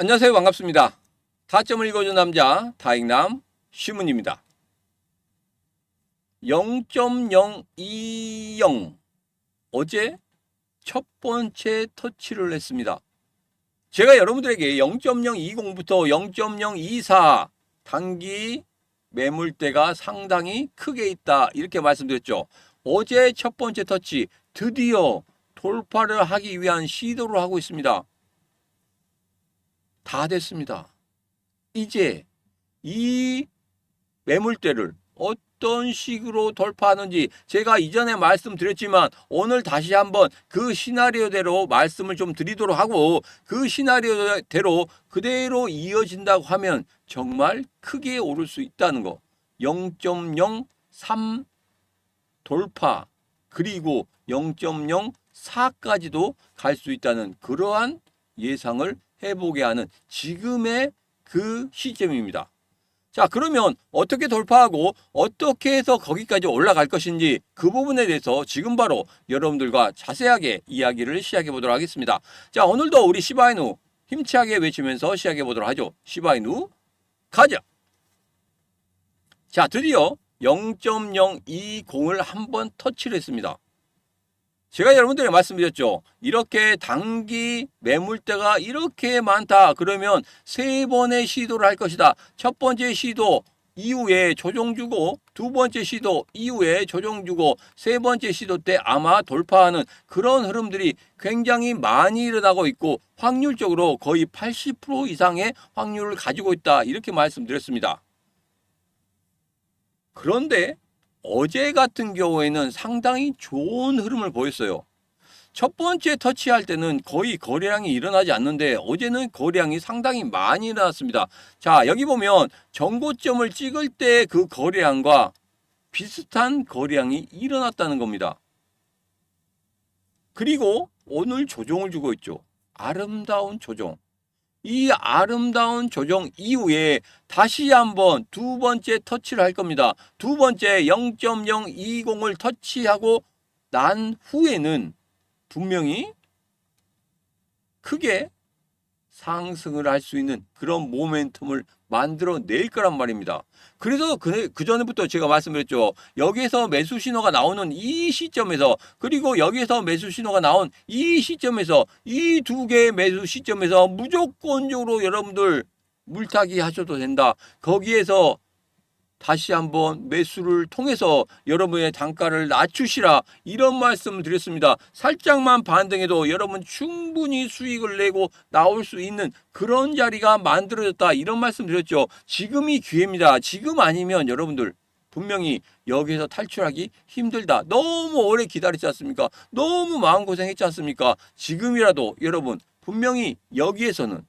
안녕하세요. 반갑습니다. 타점을 읽어준 남자 다익남 시문입니다. 0.020 어제 첫 번째 터치를 했습니다. 제가 여러분들에게 0.020부터 0.024 단기 매물대가 상당히 크게 있다 이렇게 말씀드렸죠. 어제 첫 번째 터치 드디어 돌파를 하기 위한 시도를 하고 있습니다. 다 됐습니다. 이제 이 매물대를 어떤 식으로 돌파하는지 제가 이전에 말씀드렸지만 오늘 다시 한번 그 시나리오대로 말씀을 좀 드리도록 하고, 그 시나리오대로 그대로 이어진다고 하면 정말 크게 오를 수 있다는 거. 0.03 돌파 그리고 0.04까지도 갈 수 있다는 그러한 예상을 해보게 하는 지금의 그 시점입니다. 자, 그러면 어떻게 돌파하고 어떻게 해서 거기까지 올라갈 것인지 그 부분에 대해서 지금 바로 여러분들과 자세하게 이야기를 시작해 보도록 하겠습니다. 자, 오늘도 우리 시바이누 힘차게 외치면서 시작해 보도록 하죠. 시바이누 가자. 자, 드디어 0.020을 한번 터치를 했습니다. 제가 여러분들에게 말씀드렸죠. 이렇게 단기 매물대가 이렇게 많다. 그러면 세 번의 시도를 할 것이다. 첫 번째 시도 이후에 조정 주고, 두 번째 시도 이후에 조정 주고, 세 번째 시도 때 아마 돌파하는 그런 흐름들이 굉장히 많이 일어나고 있고 확률적으로 거의 80% 이상의 확률을 가지고 있다. 이렇게 말씀드렸습니다. 그런데 어제 같은 경우에는 상당히 좋은 흐름을 보였어요. 첫 번째 터치할 때는 거의 거래량이 일어나지 않는데 어제는 거래량이 상당히 많이 일어났습니다. 자, 여기 보면 전고점을 찍을 때 그 거래량과 비슷한 거래량이 일어났다는 겁니다. 그리고 오늘 조정을 주고 있죠. 아름다운 조정. 이 아름다운 조정 이후에 다시 한번 두 번째 터치를 할 겁니다. 두 번째 0.020을 터치하고 난 후에는 분명히 크게 상승을 할 수 있는 그런 모멘텀을 만들어낼 거란 말입니다. 그래서 그 전부터 제가 말씀드렸죠. 여기에서 매수 신호가 나오는 이 시점에서, 그리고 여기에서 매수 신호가 나온 이 시점에서, 이 두 개의 매수 시점에서 무조건적으로 여러분들 물타기 하셔도 된다. 거기에서 다시 한번 매수를 통해서 여러분의 단가를 낮추시라, 이런 말씀을 드렸습니다. 살짝만 반등해도 여러분 충분히 수익을 내고 나올 수 있는 그런 자리가 만들어졌다, 이런 말씀 드렸죠. 지금이 기회입니다. 지금 아니면 여러분들 분명히 여기에서 탈출하기 힘들다. 너무 오래 기다리지 않습니까? 너무 마음고생했지 않습니까? 지금이라도 여러분 분명히 여기에서는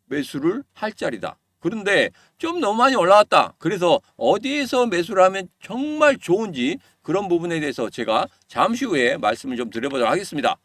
매수를 할 자리다. 그런데 좀 너무 많이 올라왔다. 그래서 어디에서 매수를 하면 정말 좋은지 그런 부분에 대해서 제가 잠시 후에 말씀을 좀 드려보도록 하겠습니다.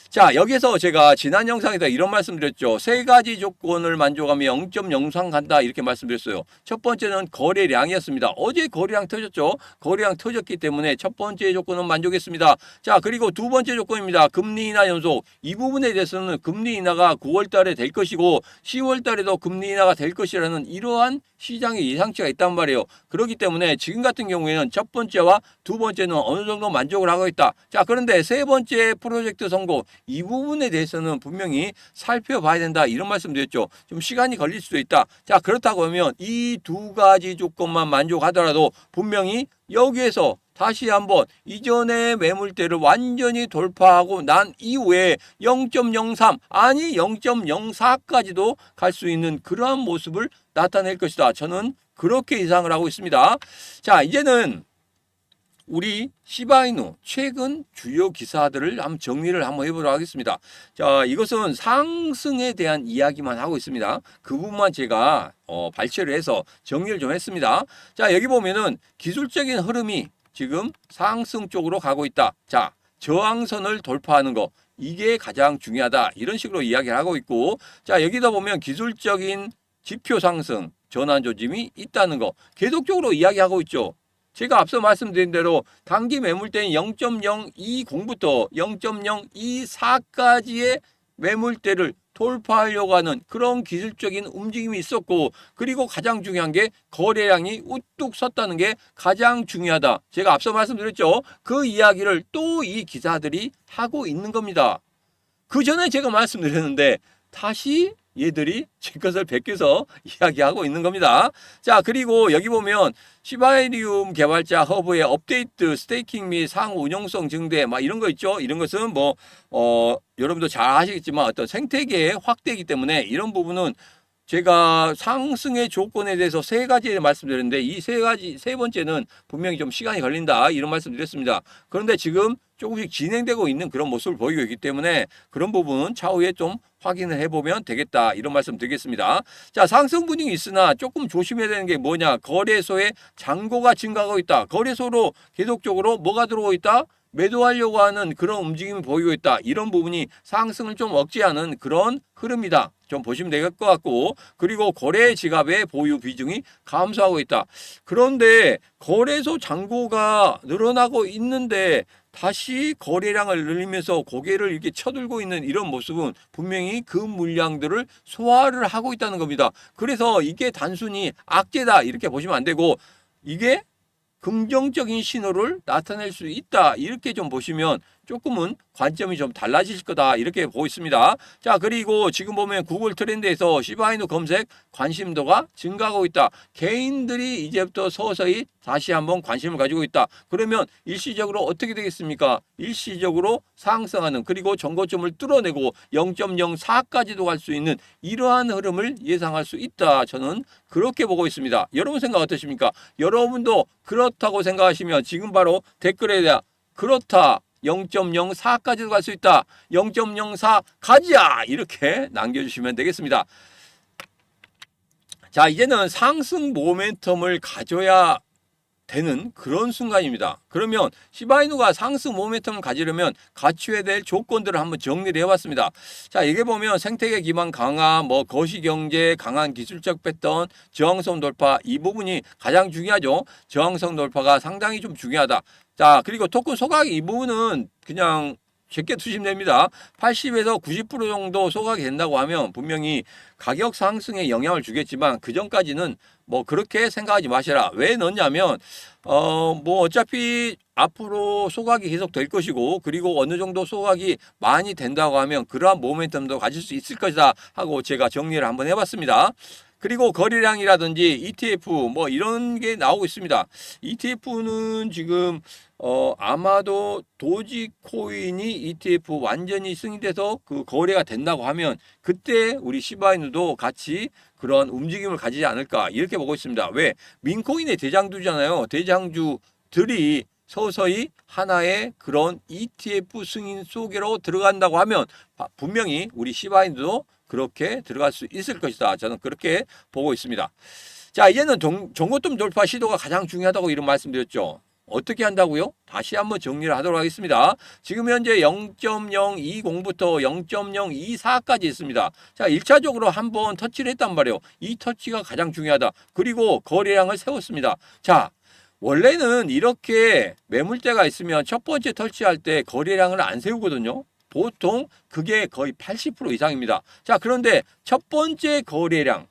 자, 여기서 제가 지난 영상에서 이런 말씀드렸죠. 세 가지 조건을 만족하면 0.03 간다, 이렇게 말씀드렸어요. 첫 번째는 거래량이었습니다. 어제 거래량 터졌죠. 거래량 터졌기 때문에 첫 번째 조건은 만족했습니다. 자, 그리고 두 번째 조건입니다. 금리 인하 연속. 이 부분에 대해서는 금리 인하가 9월 달에 될 것이고 10월 달에도 금리 인하가 될 것이라는 이러한 시장의 예상치가 있단 말이에요. 그렇기 때문에 지금 같은 경우에는 첫 번째와 두 번째는 어느 정도 만족을 하고 있다. 자, 그런데 세 번째 프로젝트 성공, 이 부분에 대해서는 분명히 살펴봐야 된다, 이런 말씀 드렸죠. 좀 시간이 걸릴 수도 있다. 자, 그렇다고 하면 이 두 가지 조건만 만족하더라도 분명히 여기에서 다시 한번 이전의 매물대를 완전히 돌파하고 난 이후에 0.03 아니 0.04까지도 갈 수 있는 그러한 모습을 나타낼 것이다. 저는 그렇게 예상을 하고 있습니다. 자, 이제는 우리 시바이누 최근 주요 기사들을 한번 정리를 한번 해보도록 하겠습니다. 자, 이것은 상승에 대한 이야기만 하고 있습니다. 그 부분만 제가 발췌를 해서 정리를 좀 했습니다. 자, 여기 보면은 기술적인 흐름이 지금 상승 쪽으로 가고 있다. 자, 저항선을 돌파하는 거, 이게 가장 중요하다, 이런 식으로 이야기를 하고 있고, 자, 여기다 보면 기술적인 지표 상승, 전환 조짐이 있다는 거 계속적으로 이야기하고 있죠. 제가 앞서 말씀드린 대로 단기 매물대인 0.020부터 0.024까지의 매물대를 돌파하려고 하는 그런 기술적인 움직임이 있었고, 그리고 가장 중요한 게 거래량이 우뚝 섰다는 게 가장 중요하다. 제가 앞서 말씀드렸죠. 그 이야기를 또 이 기사들이 하고 있는 겁니다. 그 전에 제가 말씀드렸는데 다시 얘들이 제 것을 베껴서 이야기하고 있는 겁니다. 자, 그리고 여기 보면 시바이리움 개발자 허브의 업데이트, 스테이킹 및 상호 운용성 증대 막 이런 거 있죠. 이런 것은 뭐 여러분도 잘 아시겠지만 어떤 생태계의 확대이기 때문에 이런 부분은 제가 상승의 조건에 대해서 세 가지 말씀드렸는데 이 세 번째는 분명히 좀 시간이 걸린다 이런 말씀드렸습니다. 그런데 지금 조금씩 진행되고 있는 그런 모습을 보이고 있기 때문에 그런 부분 차후에 좀 확인을 해보면 되겠다 이런 말씀 드리겠습니다. 자, 상승 분위기 있으나 조금 조심해야 되는 게 뭐냐, 거래소에 잔고가 증가하고 있다. 거래소로 계속적으로 뭐가 들어오고 있다? 매도하려고 하는 그런 움직임이 보이고 있다. 이런 부분이 상승을 좀 억제하는 그런 흐름이다. 좀 보시면 될 것 같고, 그리고 거래 지갑의 보유 비중이 감소하고 있다. 그런데 거래소 잔고가 늘어나고 있는데 다시 거래량을 늘리면서 고개를 이렇게 쳐들고 있는 이런 모습은 분명히 그 물량들을 소화를 하고 있다는 겁니다. 그래서 이게 단순히 악재다 이렇게 보시면 안 되고 이게 긍정적인 신호를 나타낼 수 있다 이렇게 좀 보시면 조금은 관점이 좀 달라질 거다 이렇게 보고 있습니다. 자, 그리고 지금 보면 구글 트렌드에서 시바이누 검색 관심도가 증가하고 있다. 개인들이 이제부터 서서히 다시 한번 관심을 가지고 있다. 그러면 일시적으로 어떻게 되겠습니까? 일시적으로 상승하는, 그리고 전고점을 뚫어내고 0.04까지도 갈 수 있는 이러한 흐름을 예상할 수 있다. 저는 그렇게 보고 있습니다. 여러분 생각 어떠십니까? 여러분도 그렇다고 생각하시면 지금 바로 댓글에 대한 그렇다 0.04까지도 갈 수 있다. 0.04 가자 이렇게 남겨주시면 되겠습니다. 자, 이제는 상승 모멘텀을 가져야 되는 그런 순간입니다. 그러면 시바이누가 상승 모멘텀을 가지려면 갖춰야 될 조건들을 한번 정리를 해봤습니다. 자, 이게 보면 생태계 기반 강화, 뭐 거시경제, 강한 기술적 패턴, 저항성 돌파 이 부분이 가장 중요하죠. 저항성 돌파가 상당히 좀 중요하다. 자, 그리고 토큰 소각 이 부분은 그냥 쉽게 두시면 됩니다. 80에서 90% 정도 소각이 된다고 하면 분명히 가격 상승에 영향을 주겠지만 그 전까지는 뭐 그렇게 생각하지 마시라. 왜 넣냐면 뭐 어차피 앞으로 소각이 계속 될 것이고, 그리고 어느 정도 소각이 많이 된다고 하면 그러한 모멘텀도 가질 수 있을 것이다 하고 제가 정리를 한번 해봤습니다. 그리고 거래량이라든지 ETF 뭐 이런 게 나오고 있습니다. ETF는 지금 아마도 도지코인이 ETF 완전히 승인돼서 그 거래가 된다고 하면 그때 우리 시바이누도 같이 그런 움직임을 가지지 않을까 이렇게 보고 있습니다. 왜? 민코인의 대장주잖아요. 대장주들이 서서히 하나의 그런 ETF 승인 속으로 들어간다고 하면 분명히 우리 시바이누도 그렇게 들어갈 수 있을 것이다. 저는 그렇게 보고 있습니다. 자, 이제는 전고점 돌파 시도가 가장 중요하다고 이런 말씀드렸죠. 어떻게 한다고요? 다시 한번 정리를 하도록 하겠습니다. 지금 현재 0.020부터 0.024까지 있습니다. 자, 1차적으로 한번 터치를 했단 말이에요. 이 터치가 가장 중요하다. 그리고 거래량을 세웠습니다. 자, 원래는 이렇게 매물대가 있으면 첫 번째 터치할 때 거래량을 안 세우거든요. 보통 그게 거의 80% 이상입니다. 자, 그런데 첫 번째 거래량,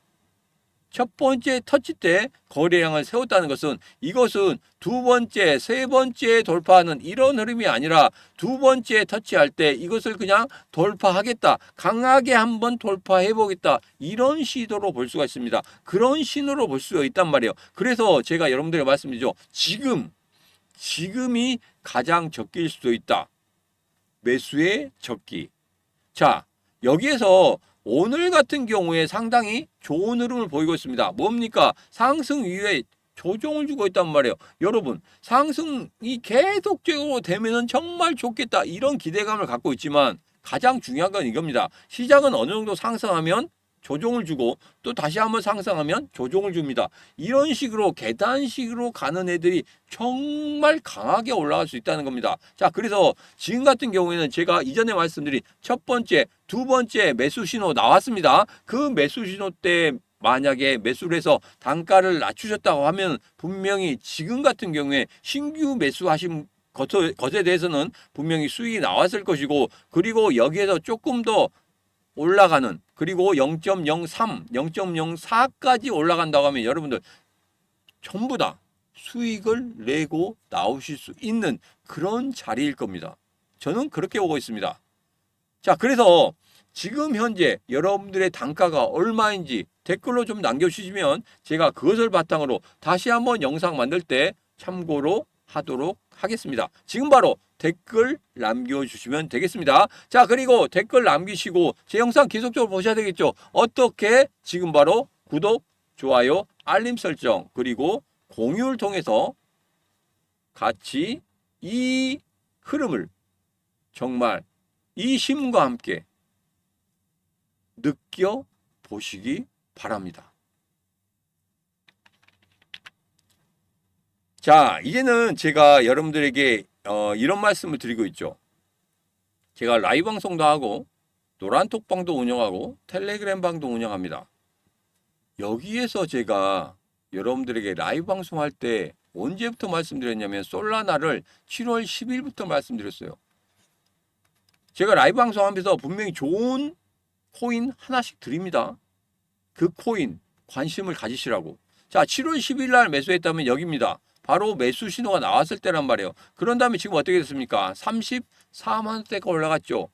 첫 번째 터치 때 거래량을 세웠다는 것은 이것은 두 번째, 세 번째 돌파하는 이런 흐름이 아니라 두 번째 터치할 때 이것을 그냥 돌파하겠다. 강하게 한번 돌파해 보겠다. 이런 시도로 볼 수가 있습니다. 그런 신호로 볼 수가 있단 말이에요. 그래서 제가 여러분들에게 말씀드리죠. 지금이 가장 적기일 수도 있다. 매수의 적기. 자, 여기에서 오늘 같은 경우에 상당히 좋은 흐름을 보이고 있습니다. 뭡니까? 상승 이후에 조정을 주고 있단 말이에요. 여러분, 상승이 계속적으로 되면은 정말 좋겠다. 이런 기대감을 갖고 있지만 가장 중요한 건 이겁니다. 시장은 어느 정도 상승하면 조정을 주고 또 다시 한번 상승하면 조정을 줍니다. 이런 식으로 계단식으로 가는 애들이 정말 강하게 올라갈 수 있다는 겁니다. 자, 그래서 지금 같은 경우에는 제가 이전에 말씀드린 첫 번째, 두 번째 매수 신호 나왔습니다. 그 매수 신호 때 만약에 매수를 해서 단가를 낮추셨다고 하면 분명히 지금 같은 경우에 신규 매수하신 것에 대해서는 분명히 수익이 나왔을 것이고, 그리고 여기에서 조금 더 올라가는, 그리고 0.03, 0.04까지 올라간다고 하면 여러분들 전부 다 수익을 내고 나오실 수 있는 그런 자리일 겁니다. 저는 그렇게 보고 있습니다. 자, 그래서 지금 현재 여러분들의 단가가 얼마인지 댓글로 좀 남겨주시면 제가 그것을 바탕으로 다시 한번 영상 만들 때 참고로 하도록 하겠습니다. 지금 바로 댓글 남겨주시면 되겠습니다. 자, 그리고 댓글 남기시고 제 영상 계속적으로 보셔야 되겠죠. 어떻게? 지금 바로 구독, 좋아요, 알림 설정, 그리고 공유를 통해서 같이 이 흐름을 정말 이 힘과 함께 느껴보시기 바랍니다. 자, 이제는 제가 여러분들에게 이런 말씀을 드리고 있죠. 제가 라이브 방송도 하고 노란톡방도 운영하고 텔레그램 방도 운영합니다. 여기에서 제가 여러분들에게 라이브 방송할 때 언제부터 말씀드렸냐면 솔라나를 7월 10일부터 말씀드렸어요. 제가 라이브 방송하면서 분명히 좋은 코인 하나씩 드립니다. 그 코인 관심을 가지시라고. 자, 7월 10일 날 매수했다면 여기입니다. 바로 매수 신호가 나왔을 때란 말이에요. 그런 다음에 지금 어떻게 됐습니까? 34만 원대가 올라갔죠.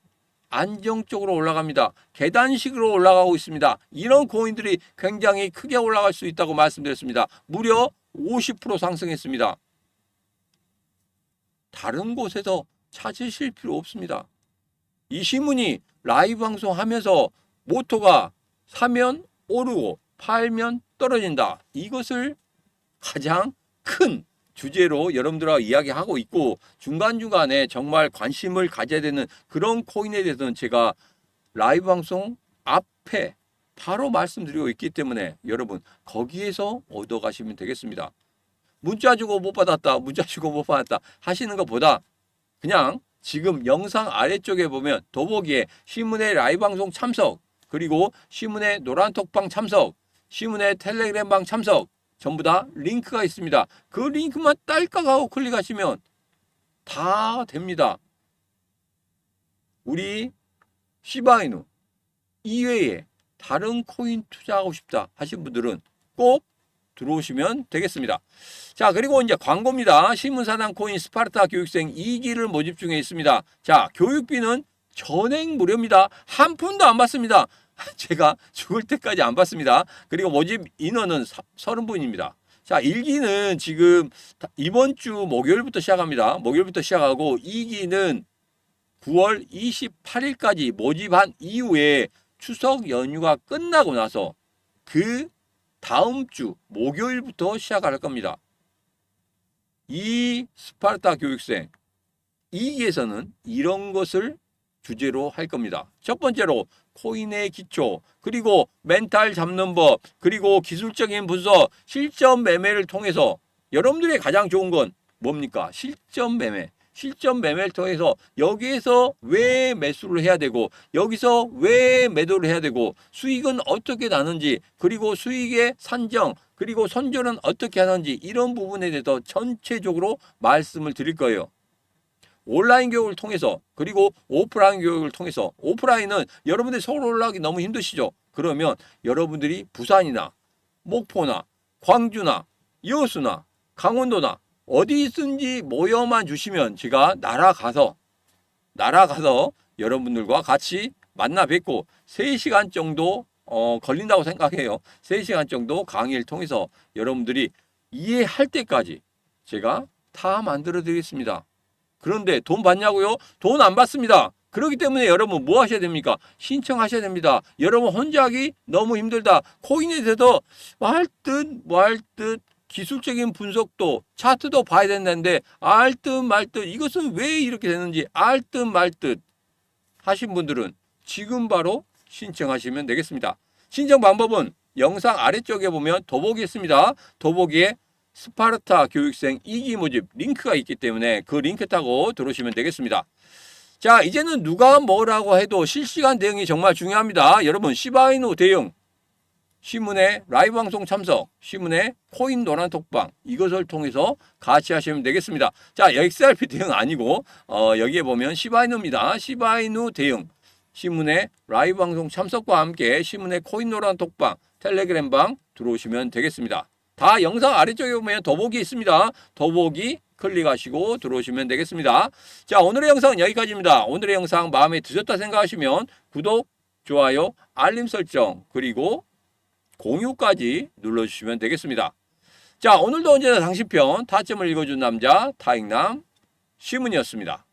안정적으로 올라갑니다. 계단식으로 올라가고 있습니다. 이런 코인들이 굉장히 크게 올라갈 수 있다고 말씀드렸습니다. 무려 50% 상승했습니다. 다른 곳에서 찾으실 필요 없습니다. 이 신문이 라이브 방송하면서 모토가 사면 오르고 팔면 떨어진다. 이것을 가장 큰 주제로 여러분들과 이야기하고 있고 중간중간에 정말 관심을 가져야 되는 그런 코인에 대해서는 제가 라이브 방송 앞에 바로 말씀드리고 있기 때문에 여러분 거기에서 얻어가시면 되겠습니다. 문자 주고 못 받았다, 문자 주고 못 받았다 하시는 것보다 그냥 지금 영상 아래쪽에 보면 더보기에 신문의 라이브 방송 참석, 그리고 신문의 노란톡방 참석, 신문의 텔레그램방 참석 전부 다 링크가 있습니다. 그 링크만 딸깍하고 클릭하시면 다 됩니다. 우리 시바이누 이외에 다른 코인 투자하고 싶다 하신 분들은 꼭 들어오시면 되겠습니다. 자, 그리고 이제 광고입니다. 신문사당 코인 스파르타 교육생 2기를 모집 중에 있습니다. 자, 교육비는 전액 무료입니다. 한 푼도 안 받습니다. 제가 죽을 때까지 안 받습니다. 그리고 모집 인원은 30분입니다. 자, 1기는 지금 이번 주 목요일부터 시작합니다. 목요일부터 시작하고 2기는 9월 28일까지 모집한 이후에 추석 연휴가 끝나고 나서 그 다음 주 목요일부터 시작할 겁니다. 이 스파르타 교육생 2기에서는 이런 것을 주제로 할 겁니다. 첫 번째로 코인의 기초, 그리고 멘탈 잡는 법, 그리고 기술적인 분석, 실전 매매를 통해서 여러분들의 가장 좋은 건 뭡니까? 실전 매매. 실전 매매를 통해서 여기에서 왜 매수를 해야 되고 여기서 왜 매도를 해야 되고 수익은 어떻게 나는지, 그리고 수익의 산정, 그리고 손절은 어떻게 하는지 이런 부분에 대해서 전체적으로 말씀을 드릴 거예요. 온라인 교육을 통해서, 그리고 오프라인 교육을 통해서, 오프라인은 여러분들이 서울 올라가기 너무 힘드시죠? 그러면 여러분들이 부산이나 목포나 광주나 여수나 강원도나 어디든지 모여만 주시면 제가 날아가서 여러분들과 같이 만나 뵙고 3시간 정도 걸린다고 생각해요. 3시간 정도 강의를 통해서 여러분들이 이해할 때까지 제가 다 만들어 드리겠습니다. 그런데 돈 받냐고요? 돈 안 받습니다. 그렇기 때문에 여러분 뭐 하셔야 됩니까? 신청하셔야 됩니다. 여러분 혼자 하기 너무 힘들다. 코인에 대해서 말 듯 기술적인 분석도 차트도 봐야 된다는데 알 듯 말 듯 이것은 왜 이렇게 되는지 알 듯 말 듯 하신 분들은 지금 바로 신청하시면 되겠습니다. 신청 방법은 영상 아래쪽에 보면 더보기 있습니다. 더보기에 스파르타 교육생 2기 모집 링크가 있기 때문에 그 링크 타고 들어오시면 되겠습니다. 자, 이제는 누가 뭐라고 해도 실시간 대응이 정말 중요합니다. 여러분 시바이누 대응, 신문의 라이브 방송 참석, 신문의 코인 노란톡방 이것을 통해서 같이 하시면 되겠습니다. 자, XRP 대응 아니고 여기에 보면 시바이누입니다. 시바이누 대응. 신문의 라이브 방송 참석과 함께 신문의 코인노란 톡방, 텔레그램방 들어오시면 되겠습니다. 다 영상 아래쪽에 보면 더보기 있습니다. 더보기 클릭하시고 들어오시면 되겠습니다. 자, 오늘의 영상은 여기까지입니다. 오늘의 영상 마음에 드셨다 생각하시면 구독, 좋아요, 알림 설정 그리고 공유까지 눌러주시면 되겠습니다. 자, 오늘도 언제나 당신 편 타점을 읽어준 남자 타익남 시문이었습니다.